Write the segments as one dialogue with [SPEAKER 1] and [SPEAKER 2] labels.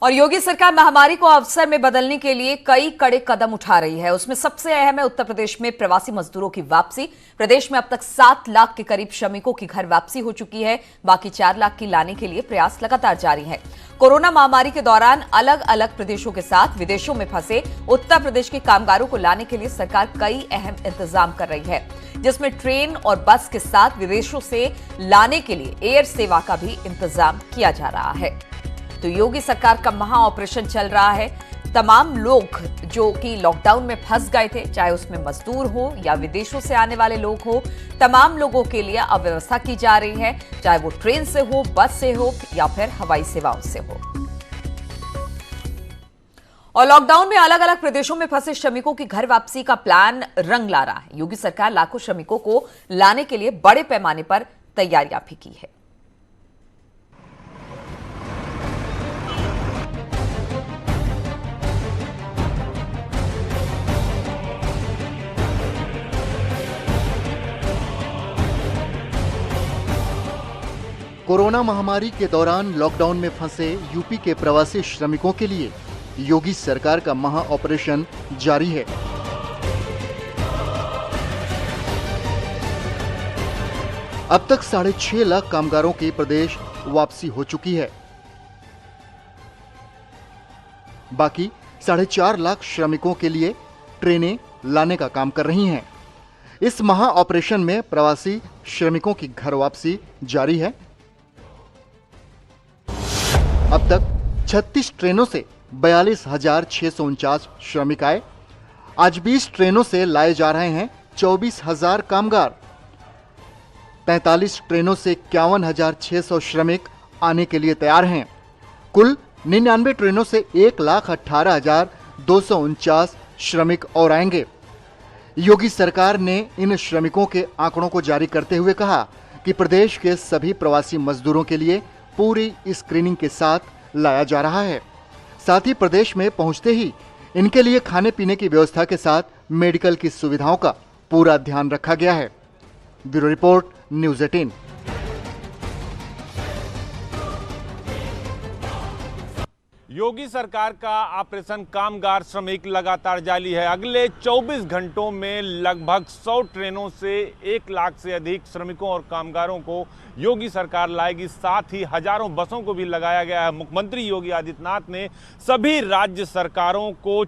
[SPEAKER 1] और योगी सरकार महामारी को अवसर में बदलने के लिए कई कड़े कदम उठा रही है। उसमें सबसे अहम है उत्तर प्रदेश में प्रवासी मजदूरों की वापसी। प्रदेश में अब तक 7 लाख के करीब श्रमिकों की घर वापसी हो चुकी है। बाकी 4 लाख की लाने के लिए प्रयास लगातार जारी है। कोरोना महामारी के दौरान अलग अलग प्रदेशों के साथ विदेशों में फंसे उत्तर प्रदेश के कामगारों को लाने के लिए सरकार कई अहम इंतजाम कर रही है, जिसमें ट्रेन और बस के साथ विदेशों से लाने के लिए एयर सेवा का भी इंतजाम किया जा रहा है। तो योगी सरकार का महा ऑपरेशन चल रहा है। तमाम लोग जो कि लॉकडाउन में फंस गए थे, चाहे उसमें मजदूर हो या विदेशों से आने वाले लोग हो, तमाम लोगों के लिए अब व्यवस्था की जा रही है, चाहे वो ट्रेन से हो, बस से हो या फिर हवाई सेवाओं से हो। और लॉकडाउन में अलग अलग प्रदेशों में फंसे श्रमिकों की घर वापसी का प्लान रंग ला रहा है। योगी सरकार लाखों श्रमिकों को लाने के लिए बड़े पैमाने पर तैयारियां भी की है।
[SPEAKER 2] कोरोना महामारी के दौरान लॉकडाउन में फंसे यूपी के प्रवासी श्रमिकों के लिए योगी सरकार का महा ऑपरेशन जारी है। अब तक 6.5 लाख कामगारों की प्रदेश वापसी हो चुकी है। बाकी 4.5 लाख श्रमिकों के लिए ट्रेनें लाने का काम कर रही हैं। इस महा ऑपरेशन में प्रवासी श्रमिकों की घर वापसी जारी है। अब तक 36 ट्रेनों से 42,649 श्रमिक आए। आज 20 ट्रेनों से लाए जा रहे हैं 24,000 कामगार। 43 ट्रेनों से 51,600 श्रमिक आने के लिए तैयार हैं। कुल 99 ट्रेनों से 1,18,249 श्रमिक और आएंगे। योगी सरकार ने इन श्रमिकों के आंकड़ों को जारी करते हुए कहा कि प्रदेश के सभी प्रवासी मजदूरों के लिए पूरी स्क्रीनिंग के साथ लाया जा रहा है। साथ ही प्रदेश में पहुंचते ही इनके लिए खाने पीने की व्यवस्था के साथ मेडिकल की सुविधाओं का पूरा ध्यान रखा गया है। Bureau report, news 18।
[SPEAKER 3] योगी सरकार का ऑपरेशन कामगार श्रमिक लगातार जारी है। अगले 24 घंटों में लगभग 100 ट्रेनों से 1 लाख से अधिक श्रमिकों और कामगारों को योगी सरकार लाएगी। साथ ही हजारों बसों को भी लगाया गया है। मुख्यमंत्री योगी आदित्यनाथ ने सभी राज्य सरकारों को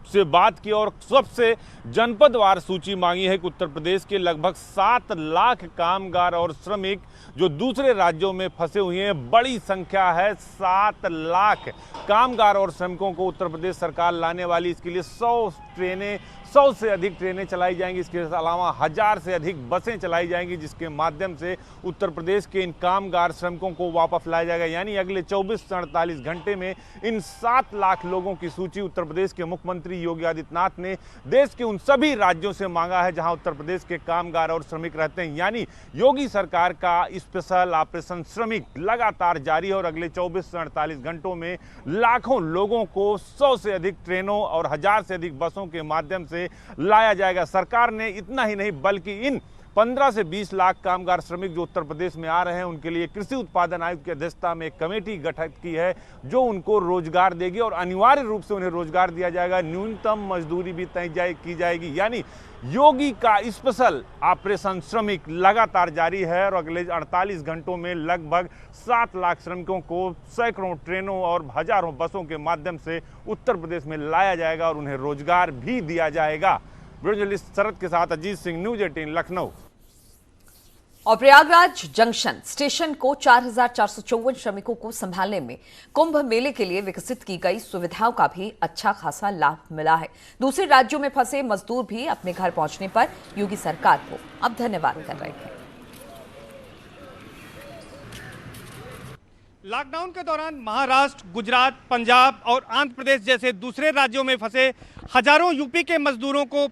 [SPEAKER 3] से बात की और सबसे जनपदवार सूची मांगी है कि उत्तर प्रदेश के लगभग 7 लाख कामगार और श्रमिक जो दूसरे राज्यों में फंसे हुए हैं, बड़ी संख्या है। 7 लाख कामगार और श्रमिकों को उत्तर प्रदेश सरकार लाने वाली। इसके लिए 100 से अधिक ट्रेनें चलाई जाएंगी। इसके अलावा 1000 से अधिक बसें चलाई जाएंगी, जिसके माध्यम से उत्तर प्रदेश के इन कामगार श्रमिकों को वापस लाया जाएगा। यानी अगले 24 से 48 घंटे में इन 7 लाख लोगों की सूची उत्तर प्रदेश के मुख्यमंत्री योगी आदित्यनाथ ने देश के उन सभी राज्यों से मांगा है जहां उत्तर प्रदेश के कामगार और श्रमिक रहते हैं। यानी योगी सरकार का स्पेशल ऑपरेशन श्रमिक लगातार जारी है और अगले 24 से 48 घंटों में लाखों लोगों को 100 से अधिक ट्रेनों और 1000 से अधिक बसों के माध्यम से लाया जाएगा। सरकार ने इतना ही नहीं बल्कि इन 15 से 20 लाख कामगार श्रमिक जो उत्तर प्रदेश में आ रहे हैं उनके लिए कृषि उत्पादन आयुक्त की अध्यक्षता में एक कमेटी गठित की है जो उनको रोजगार देगी और अनिवार्य रूप से उन्हें रोजगार दिया जाएगा। न्यूनतम मजदूरी भी तय की जाएगी। यानी योगी का स्पेशल ऑपरेशन श्रमिक लगातार जारी है और अगले 48 घंटों में लगभग 7 लाख श्रमिकों को सैकड़ों ट्रेनों और हजारों बसों के माध्यम से उत्तर प्रदेश में लाया जाएगा और उन्हें रोजगार भी दिया जाएगा। जर्नलिस्ट शरद के साथ अजीत सिंह, न्यूज़ 18 लखनऊ।
[SPEAKER 1] और प्रयागराज जंक्शन स्टेशन को 4,454 श्रमिकों को संभालने में कुंभ मेले के लिए विकसित की गई सुविधाओं का भी अच्छा खासा लाभ मिला है। दूसरे राज्यों में फंसे मजदूर भी अपने घर पहुंचने पर योगी सरकार को अब धन्यवाद कर रहे हैं।
[SPEAKER 4] लॉकडाउन के दौरान महाराष्ट्र, गुजरात, पंजाब और आंध्र प्रदेश जैसे दूसरे राज्यों में फंसे हजारों यूपी के मजदूरों को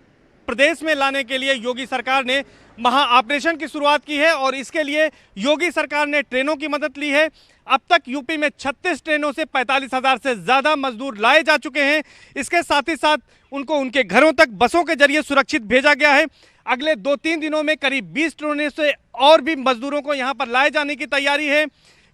[SPEAKER 4] प्रदेश में लाने के लिए योगी सरकार ने महा ऑपरेशन की शुरुआत की है और इसके लिए योगी सरकार ने ट्रेनों की मदद ली है। अब तक यूपी में 36 ट्रेनों से 45,000 से ज़्यादा मजदूर लाए जा चुके हैं। इसके साथ ही साथ उनको उनके घरों तक बसों के जरिए सुरक्षित भेजा गया है। अगले 2-3 दिनों में करीब 20 ट्रेनों से और भी मजदूरों को यहाँ पर लाए जाने की तैयारी है।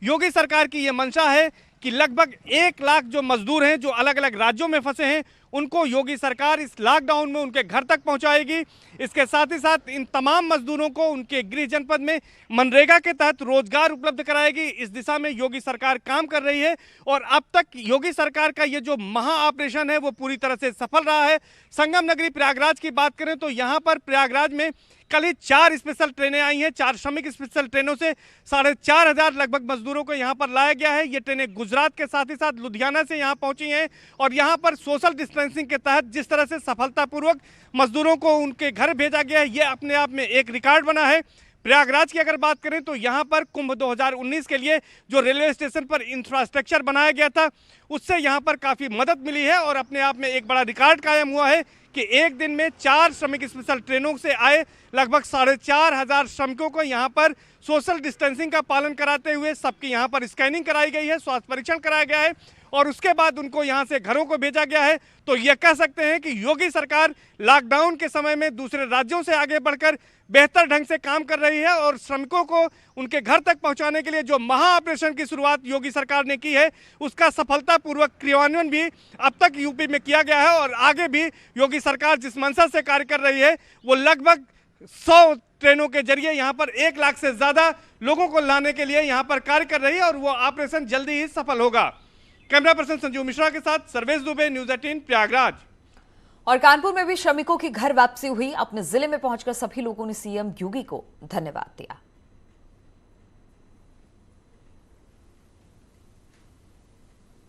[SPEAKER 4] योगी सरकार की ये मंशा है कि लगभग 1 लाख जो मजदूर हैं जो अलग अलग राज्यों में फंसे हैं उनको योगी सरकार इस लॉकडाउन में उनके घर तक पहुंचाएगी। इसके साथ ही साथ इन तमाम मजदूरों को उनके गृह जनपद में मनरेगा के तहत रोजगार उपलब्ध कराएगी। इस दिशा में योगी सरकार काम कर रही है और अब तक योगी सरकार का ये जो महा ऑपरेशन है वो पूरी तरह से सफल रहा है। संगम नगरी प्रयागराज की बात करें तो यहाँ पर प्रयागराज में कल ही 4 स्पेशल ट्रेनें आई हैं। 4 श्रमिक स्पेशल ट्रेनों से 4,500 लगभग मजदूरों को यहाँ पर लाया गया है। ये ट्रेनें गुजरात के साथ ही साथ लुधियाना से यहाँ पहुंची हैं और यहाँ पर सोशल डिस्टेंसिंग के तहत जिस तरह से सफलतापूर्वक मजदूरों को उनके घर भेजा गया है ये अपने आप में एक रिकॉर्ड बना है। प्रयागराज की अगर बात करें तो यहाँ पर कुंभ 2019 के लिए जो रेलवे स्टेशन पर इंफ्रास्ट्रक्चर बनाया गया था उससे यहाँ पर काफ़ी मदद मिली है और अपने आप में एक बड़ा रिकॉर्ड कायम हुआ है कि एक दिन में 4 श्रमिक स्पेशल ट्रेनों से आए लगभग 4,500 श्रमिकों को यहाँ पर सोशल डिस्टेंसिंग का पालन कराते हुए सबकी यहाँ पर स्कैनिंग कराई गई है, स्वास्थ्य परीक्षण कराया गया है और उसके बाद उनको यहाँ से घरों को भेजा गया है। तो ये कह सकते हैं कि योगी सरकार लॉकडाउन के समय में दूसरे राज्यों से आगे बढ़कर बेहतर ढंग से काम कर रही है और श्रमिकों को उनके घर तक पहुंचाने के लिए जो महा ऑपरेशन की शुरुआत योगी सरकार ने की है उसका सफलतापूर्वक क्रियान्वयन भी अब तक यूपी में किया गया है और आगे भी योगी सरकार जिस मंशा से कार्य कर रही है वो लगभग 100 ट्रेनों के जरिए यहाँ पर 1 लाख से ज्यादा लोगों को लाने के लिए यहाँ पर कार्य कर रही है और वो ऑपरेशन जल्दी ही सफल होगा। कैमरा पर्सन संजीव मिश्रा के साथ सर्वेश दुबे, न्यूज़ 18 प्रयागराज।
[SPEAKER 1] और कानपुर में भी श्रमिकों की घर वापसी हुई। अपने जिले में पहुंचकर सभी लोगों ने सीएम योगी को धन्यवाद दिया।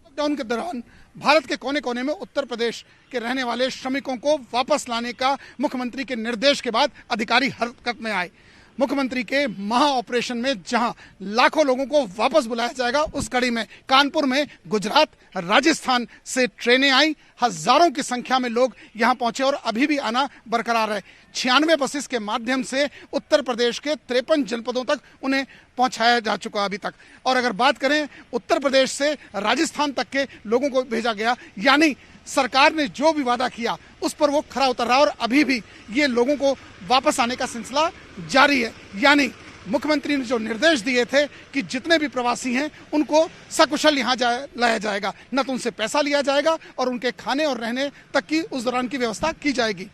[SPEAKER 5] लॉकडाउन के दौरान भारत के कोने कोने में उत्तर प्रदेश के रहने वाले श्रमिकों को वापस लाने का मुख्यमंत्री के निर्देश के बाद अधिकारी हरकत में आए। मुख्यमंत्री के महा ऑपरेशन में जहां लाखों लोगों को वापस बुलाया जाएगा उस कड़ी में कानपुर में गुजरात, राजस्थान से ट्रेनें आई। हजारों की संख्या में लोग यहां पहुंचे और अभी भी आना बरकरार है। 96 बसेस के माध्यम से उत्तर प्रदेश के 53 जनपदों तक उन्हें पहुंचाया जा चुका अभी तक। और अगर बात करें उत्तर प्रदेश से राजस्थान तक के लोगों को भेजा गया, यानी सरकार ने जो भी वादा किया उस पर वो खरा उतर रहा और अभी भी ये लोगों को वापस आने का सिलसिला जारी है। यानी मुख्यमंत्री ने जो निर्देश दिए थे कि जितने भी प्रवासी हैं उनको सकुशल यहाँ लाया जाएगा, न तो उनसे पैसा लिया जाएगा और उनके खाने और रहने तक की उस दौरान की व्यवस्था की जाएगी।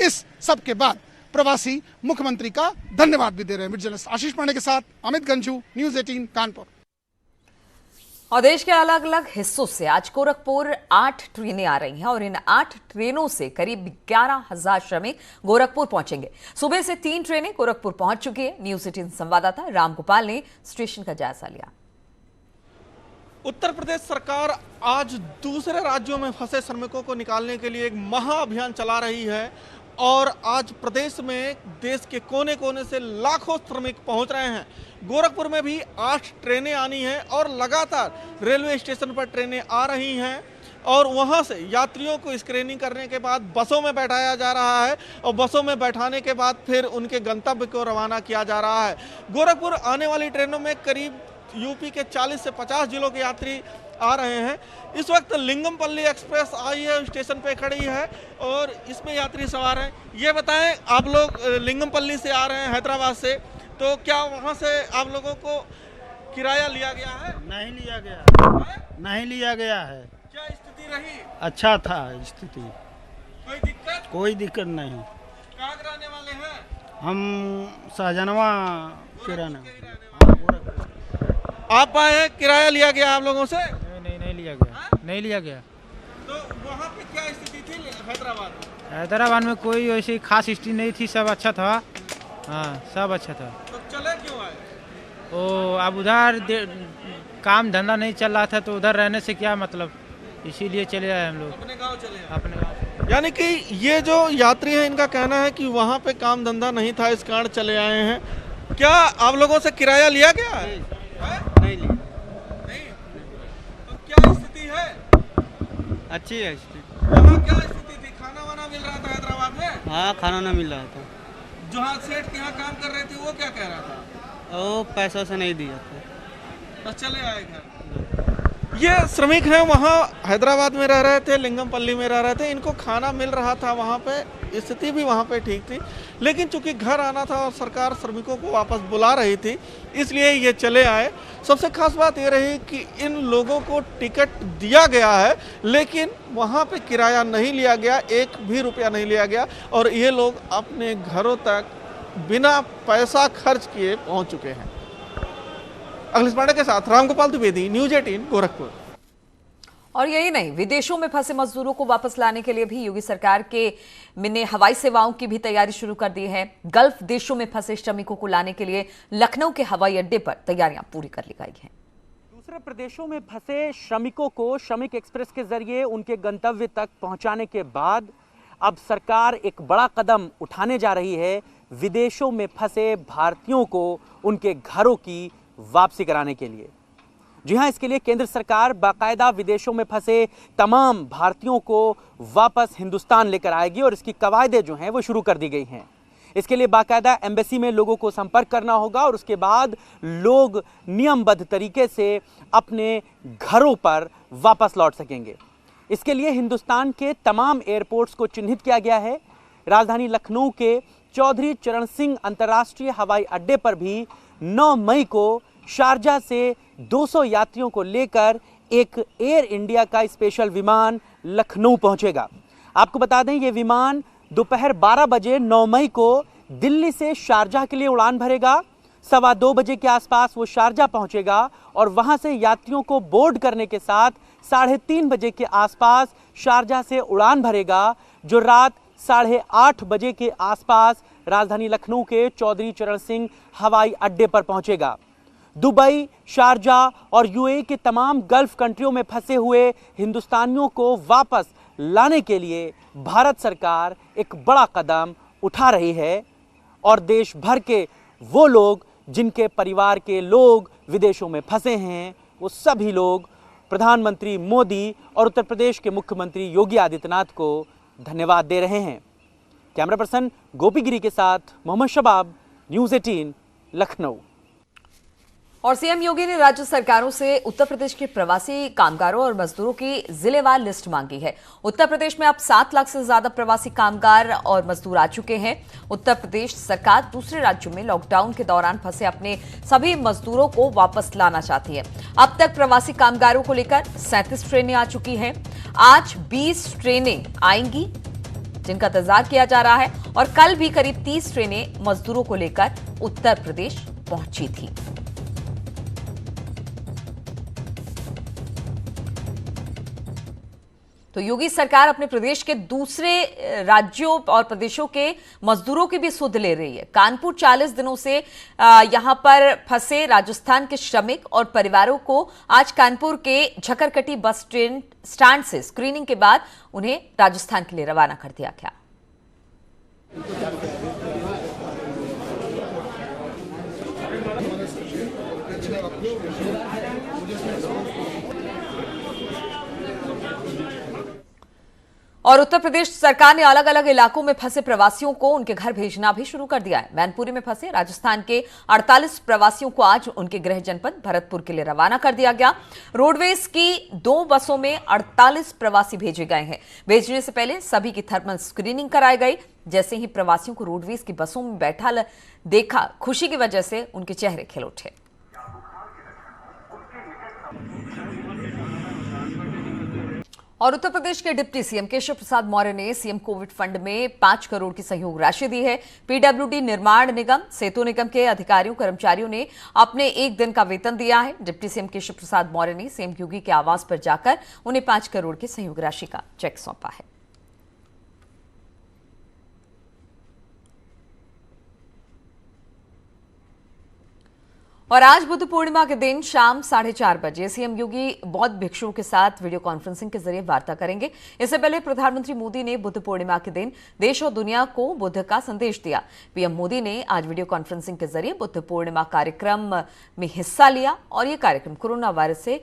[SPEAKER 5] इस सब के बाद प्रवासी मुख्यमंत्री का धन्यवाद भी दे रहे हैं। जर्नलिस्ट आशीष पांडे के साथ अमित गंजू, न्यूज़ 18 कानपुर।
[SPEAKER 1] और देश के अलग अलग हिस्सों से आज गोरखपुर 8 ट्रेनें आ रही हैं और इन 8 ट्रेनों से करीब 11,000 श्रमिक गोरखपुर पहुंचेंगे। सुबह से 3 ट्रेनें गोरखपुर पहुंच चुकी है। न्यूज़ 18 संवाददाता रामगोपाल ने स्टेशन का जायजा लिया।
[SPEAKER 6] उत्तर प्रदेश सरकार आज दूसरे राज्यों में फंसे श्रमिकों को निकालने के लिए एक महा अभियान चला रही है और आज प्रदेश में देश के कोने कोने से लाखों श्रमिक पहुंच रहे हैं। गोरखपुर में भी 8 ट्रेनें आनी हैं और लगातार रेलवे स्टेशन पर ट्रेनें आ रही हैं और वहां से यात्रियों को स्क्रीनिंग करने के बाद बसों में बैठाया जा रहा है और बसों में बैठाने के बाद फिर उनके गंतव्य को रवाना किया जा रहा है। गोरखपुर आने वाली ट्रेनों में करीब यूपी के 40 से 50 जिलों के यात्री आ रहे हैं। इस वक्त लिंगमपल्ली एक्सप्रेस आई है, स्टेशन पे खड़ी है और इसमें यात्री सवार हैं। ये बताएं, आप लोग लिंगमपल्ली से आ रहे हैं हैदराबाद से, तो क्या वहाँ से आप लोगों को किराया लिया गया है?
[SPEAKER 7] नहीं लिया गया, नहीं लिया गया है।
[SPEAKER 6] क्या स्थिति रही?
[SPEAKER 7] अच्छा था स्थिति,
[SPEAKER 6] कोई दिक्कत?
[SPEAKER 7] कोई दिक्कत नहीं।
[SPEAKER 6] कहाँ के रहने वाले हैं?
[SPEAKER 7] हम शाहजनवा के रहने।
[SPEAKER 6] आप आए हैं, किराया लिया गया आप लोगों से?
[SPEAKER 8] नहीं लिया गया। नहीं लिया गया।
[SPEAKER 6] तो वहाँ पे क्या स्थिति थी हैदराबाद में?
[SPEAKER 8] हैदराबाद में कोई ऐसी खास स्थिति नहीं थी, सब अच्छा था। हाँ, सब अच्छा था।
[SPEAKER 6] तो चले क्यों आए?
[SPEAKER 8] ओ, अब उधर काम धंधा नहीं चल रहा था तो उधर रहने से क्या मतलब, इसीलिए चले आए हम लोग।
[SPEAKER 6] अपने गाँव चले आए?
[SPEAKER 8] अपने गाँव।
[SPEAKER 6] यानी कि ये जो यात्री हैं इनका कहना है कि वहाँ पे काम धंधा नहीं था, इस कारण चले आए हैं। क्या आप लोगों से किराया लिया गया है?
[SPEAKER 7] नहीं लिया।
[SPEAKER 6] नहीं। तो क्या स्थिति है?
[SPEAKER 7] अच्छी है स्थिति।
[SPEAKER 6] यहाँ क्या स्थिति थी? खाना वाना मिल रहा था हैदराबाद में?
[SPEAKER 7] हाँ, खाना ना मिल रहा था।
[SPEAKER 6] जहाँ सेठ के यहाँ काम कर रहे थे वो क्या कह रहा था?
[SPEAKER 7] वो पैसा से नहीं दिया था,
[SPEAKER 6] तो चले आए घर। ये श्रमिक हैं, वहाँ हैदराबाद में रह रहे थे, लिंगमपल्ली में रह रहे थे, इनको खाना मिल रहा था वहाँ पे, स्थिति भी वहाँ पे ठीक थी, लेकिन चूंकि घर आना था और सरकार श्रमिकों को वापस बुला रही थी, इसलिए ये चले आए। सबसे खास बात ये रही कि इन लोगों को टिकट दिया गया है, लेकिन वहाँ पे किराया नहीं लिया गया, एक भी रुपया नहीं लिया गया और ये लोग अपने घरों तक बिना पैसा खर्च किए पहुँच चुके हैं। अखिलेश पांडे के साथ रामगोपाल द्विवेदी, न्यूज 18 गोरखपुर।
[SPEAKER 1] और यही नहीं, विदेशों में फंसे मजदूरों को वापस लाने के लिए भी योगी सरकार के ने हवाई सेवाओं की भी तैयारी शुरू कर दी है। गल्फ देशों में फंसे श्रमिकों को लाने के लिए लखनऊ के हवाई अड्डे पर तैयारियां पूरी कर ली गई हैं।
[SPEAKER 9] दूसरे प्रदेशों में फंसे श्रमिकों को श्रमिक एक्सप्रेस के जरिए उनके गंतव्य तक पहुंचाने के बाद अब सरकार एक बड़ा कदम उठाने जा रही है, विदेशों में फंसे भारतीयों को उनके घरों की वापसी कराने के लिए। जी हां, इसके लिए केंद्र सरकार बाकायदा विदेशों में फंसे तमाम भारतीयों को वापस हिंदुस्तान लेकर आएगी और इसकी कवायदें जो हैं वो शुरू कर दी गई हैं। इसके लिए बाकायदा एम्बेसी में लोगों को संपर्क करना होगा और उसके बाद लोग नियमबद्ध तरीके से अपने घरों पर वापस लौट सकेंगे। इसके लिए हिंदुस्तान के तमाम एयरपोर्ट्स को चिन्हित किया गया है। राजधानी लखनऊ के चौधरी चरण सिंह अंतर्राष्ट्रीय हवाई अड्डे पर भी 9 मई को शारजाह से 200 यात्रियों को लेकर एक एयर इंडिया का स्पेशल विमान लखनऊ पहुंचेगा। आपको बता दें, यह विमान दोपहर 12 बजे 9 मई को दिल्ली से शारजाह के लिए उड़ान भरेगा। 2:15 बजे के आसपास वो शारजाह पहुंचेगा और वहां से यात्रियों को बोर्ड करने के साथ 3:30 बजे के आसपास शारजाह से उड़ान भरेगा, जो रात 8:30 बजे के आसपास राजधानी लखनऊ के चौधरी चरण सिंह हवाई अड्डे पर पहुंचेगा। दुबई, शारजाह और यूएई के तमाम गल्फ कंट्रियों में फंसे हुए हिंदुस्तानियों को वापस लाने के लिए भारत सरकार एक बड़ा कदम उठा रही है और देश भर के वो लोग जिनके परिवार के लोग विदेशों में फंसे हैं, वो सभी लोग प्रधानमंत्री मोदी और उत्तर प्रदेश के मुख्यमंत्री योगी आदित्यनाथ को धन्यवाद दे रहे हैं। कैमरा पर्सन गोपी गिरी के साथ मोहम्मद शबाब, न्यूज 18 लखनऊ।
[SPEAKER 1] और सीएम योगी ने राज्य सरकारों से उत्तर प्रदेश के प्रवासी कामगारों और मजदूरों की जिलेवार लिस्ट मांगी है। उत्तर प्रदेश में अब 7 लाख से ज्यादा प्रवासी कामगार और मजदूर आ चुके हैं। उत्तर प्रदेश सरकार दूसरे राज्यों में लॉकडाउन के दौरान फंसे अपने सभी मजदूरों को वापस लाना चाहती है। अब तक प्रवासी कामगारों को लेकर 37 ट्रेनें आ चुकी हैं। आज 20 ट्रेनें आएंगी जिनका इंतजार किया जा रहा है और कल भी करीब 30 ट्रेनें मजदूरों को लेकर उत्तर प्रदेश पहुंची थी। तो योगी सरकार अपने प्रदेश के दूसरे राज्यों और प्रदेशों के मजदूरों की भी सुध ले रही है। कानपुर 40 दिनों से यहां पर फंसे राजस्थान के श्रमिक और परिवारों को आज कानपुर के झकरकटी बस स्टैंड से स्क्रीनिंग के बाद उन्हें राजस्थान के लिए रवाना कर दिया गया। और उत्तर प्रदेश सरकार ने अलग अलग इलाकों में फंसे प्रवासियों को उनके घर भेजना भी शुरू कर दिया है। मैनपुरी में फंसे राजस्थान के 48 प्रवासियों को आज उनके गृह जनपद भरतपुर के लिए रवाना कर दिया गया। रोडवेज की 2 बसों में 48 प्रवासी भेजे गए हैं। भेजने से पहले सभी की थर्मल स्क्रीनिंग कराई गई। जैसे ही प्रवासियों को रोडवेज की बसों में बैठा देखा, खुशी की वजह से उनके चेहरे खिल उठे। और उत्तर प्रदेश के डिप्टी सीएम केशव प्रसाद मौर्य ने सीएम कोविड फंड में 5 करोड़ की सहयोग राशि दी है। पीडब्ल्यूडी निर्माण निगम, सेतु निगम के अधिकारियों कर्मचारियों ने अपने 1 दिन का वेतन दिया है। डिप्टी सीएम केशव प्रसाद मौर्य ने सीएम योगी के आवास पर जाकर उन्हें 5 करोड़ की सहयोग राशि का चेक सौंपा है। और आज बुद्ध पूर्णिमा के दिन शाम 4:30 बजे सीएम योगी बौद्ध भिक्षुओं के साथ वीडियो कॉन्फ्रेंसिंग के जरिए वार्ता करेंगे। इससे पहले प्रधानमंत्री मोदी ने बुद्ध पूर्णिमा के दिन देश और दुनिया को बुद्ध का संदेश दिया। पीएम मोदी ने आज वीडियो कॉन्फ्रेंसिंग के जरिए बुद्ध पूर्णिमा कार्यक्रम में हिस्सा लिया और यह कार्यक्रम कोरोना वायरस से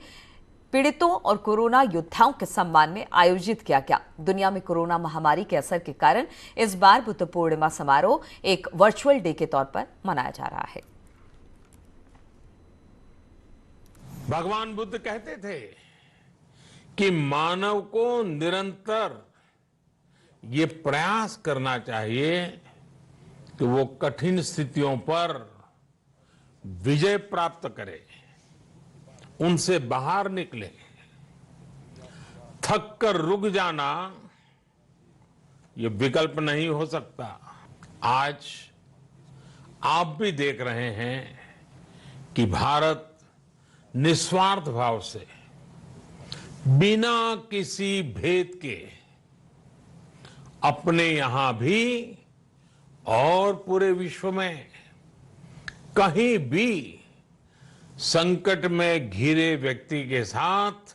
[SPEAKER 1] पीड़ितों और कोरोना योद्धाओं के सम्मान में आयोजित किया गया। दुनिया में कोरोना महामारी के असर के कारण इस बार बुद्ध पूर्णिमा समारोह एक वर्चुअल डे के तौर पर मनाया जा रहा है।
[SPEAKER 10] भगवान बुद्ध कहते थे कि मानव को निरंतर ये प्रयास करना चाहिए कि वो कठिन स्थितियों पर विजय प्राप्त करे, उनसे बाहर निकले। थक कर रुक जाना ये विकल्प नहीं हो सकता। आज आप भी देख रहे हैं कि भारत निस्वार्थ भाव से, बिना किसी भेद के अपने यहां भी और पूरे विश्व में कहीं भी संकट में घिरे व्यक्ति के साथ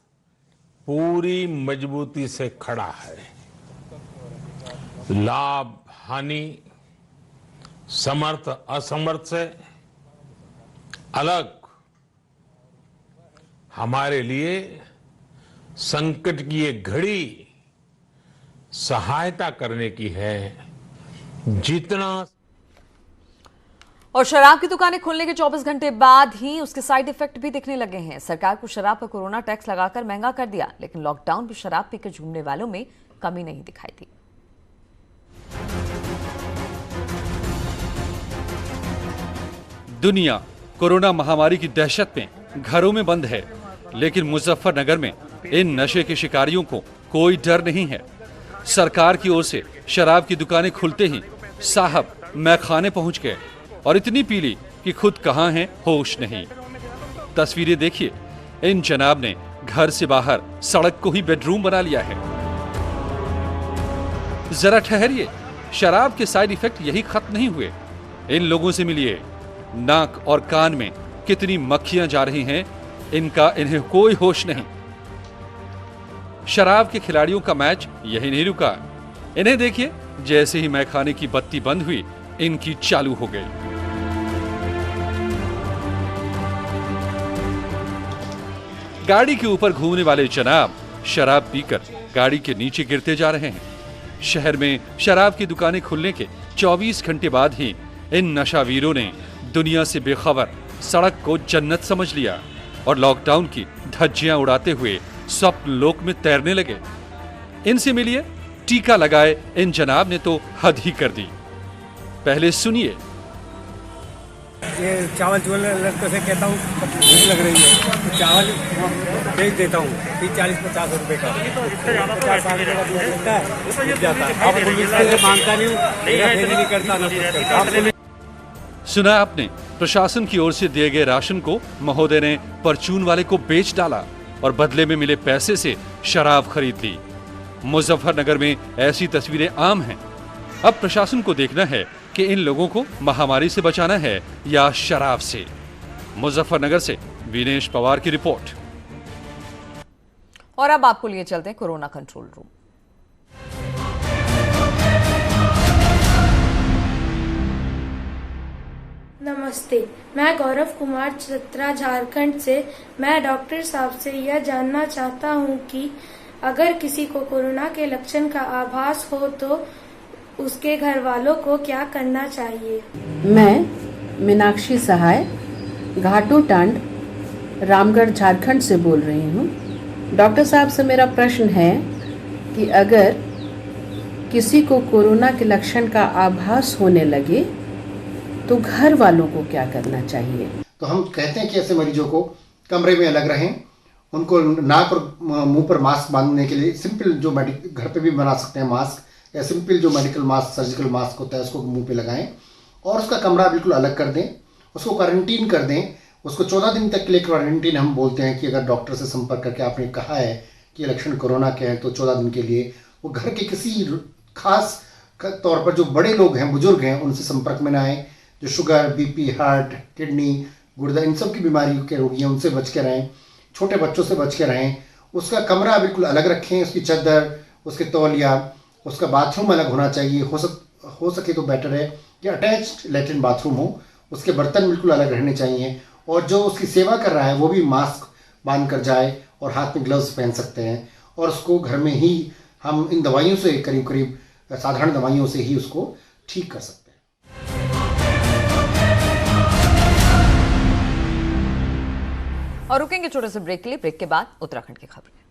[SPEAKER 10] पूरी मजबूती से खड़ा है। लाभ हानि, समर्थ असमर्थ से अलग हमारे लिए संकट की ये घड़ी सहायता करने की है। जितना
[SPEAKER 1] और शराब की दुकानें खुलने के 24 घंटे बाद ही उसके साइड इफेक्ट भी दिखने लगे हैं। सरकार को शराब पर कोरोना टैक्स लगाकर महंगा कर दिया, लेकिन लॉकडाउन में शराब पीकर झूमने वालों में कमी नहीं दिखाई दी।
[SPEAKER 11] दुनिया कोरोना महामारी की दहशत में घरों में बंद है, लेकिन मुजफ्फरनगर में इन नशे के शिकारियों को कोई डर नहीं है। सरकार की ओर से शराब की दुकानें खुलते ही साहब मैखाने पहुंच गए और इतनी पी ली कि खुद कहां हैं होश नहीं। तस्वीरें देखिए, इन जनाब ने घर से बाहर सड़क को ही बेडरूम बना लिया है। जरा ठहरिए, शराब के साइड इफेक्ट यही खत्म नहीं हुए। इन लोगों से मिलिए, नाक और कान में कितनी मक्खियां जा रही हैं, इनका इन्हें कोई होश नहीं। शराब के खिलाड़ियों का मैच यही नहीं रुका। इन्हें देखिए, जैसे ही मैखाने की बत्ती बंद हुई, इनकी चालू हो गई। गाड़ी के ऊपर घूमने वाले जनाब शराब पीकर गाड़ी के नीचे गिरते जा रहे हैं। शहर में शराब की दुकानें खुलने के 24 घंटे बाद ही इन नशावीरों ने दुनिया से बेखबर सड़क को जन्नत समझ लिया और लॉकडाउन की धज्जियां उड़ाते हुए स्वप्न लोक में तैरने लगे। इनसे मिलिए, टीका लगाए इन जनाब ने तो हद ही कर दी। पहले सुनिए।
[SPEAKER 12] ये चावल लड़कों से कहता हूँ भूख लग रही है तो चावल बेच देता हूँ 30-40-50 रुपए का। 50-60 रुपए का दूध लगता है, जाता है। आप पुलिस से मांगता नहीं हूँ, नहीं करता ना कुछ करता।
[SPEAKER 11] सुना आपने, प्रशासन की ओर से दिए गए राशन को महोदय ने परचून वाले को बेच डाला और बदले में मिले पैसे से शराब खरीद ली। मुजफ्फरनगर में ऐसी तस्वीरें आम हैं। अब प्रशासन को देखना है कि इन लोगों को महामारी से बचाना है या शराब से। मुजफ्फरनगर से विनेश पवार की रिपोर्ट।
[SPEAKER 1] और अब आपको लिए चलते हैं कोरोना कंट्रोल रूम।
[SPEAKER 13] नमस्ते, मैं गौरव कुमार चतरा झारखंड से। मैं डॉक्टर साहब से यह जानना चाहता हूं कि अगर किसी को कोरोना के लक्षण का आभास हो तो उसके घर वालों को क्या करना चाहिए।
[SPEAKER 14] मैं मीनाक्षी सहाय घाटूटांड रामगढ़ झारखंड से बोल रही हूँ। डॉक्टर साहब से मेरा प्रश्न है कि अगर किसी को कोरोना के लक्षण का आभास होने लगे तो घर वालों को क्या करना चाहिए।
[SPEAKER 15] तो हम कहते हैं कि ऐसे मरीजों को कमरे में अलग रहें, उनको नाक और मुंह पर मास्क बांधने के लिए सिंपल जो घर पे भी बना सकते हैं मास्क, या सिंपल जो मेडिकल मास्क सर्जिकल मास्क होता है उसको मुंह पे लगाएं और उसका कमरा बिल्कुल अलग कर दें, उसको क्वारंटीन कर दें। उसको 14 दिन तक के लिए क्वारंटीन हम बोलते हैं कि अगर डॉक्टर से संपर्क करके आपने कहा है कि लक्षण कोरोना के हैं तो 14 दिन के लिए वो घर के किसी खास तौर पर जो बड़े लोग हैं, बुजुर्ग हैं, उनसे संपर्क में ना आए। जो शुगर, बीपी, हार्ट, किडनी, गुर्दा, इन सब की बीमारियों के रोगी हैं उनसे बच के रहें। छोटे बच्चों से बच के रहें। उसका कमरा बिल्कुल अलग रखें, उसकी चादर, उसके तौलिया, उसका बाथरूम अलग होना चाहिए। हो सके तो बेटर है कि अटैच्ड लैट्रिन बाथरूम हो। उसके बर्तन बिल्कुल अलग रहने चाहिए और जो उसकी सेवा कर रहा है वो भी मास्क बांध कर जाए और हाथ में ग्लव्स पहन सकते हैं। और उसको घर में ही हम इन दवाइयों से करीब साधारण दवाइयों से ही उसको ठीक कर सकते हैं।
[SPEAKER 1] और रुकेंगे छोटे से ब्रेक के लिए। ब्रेक के बाद उत्तराखंड की खबरें।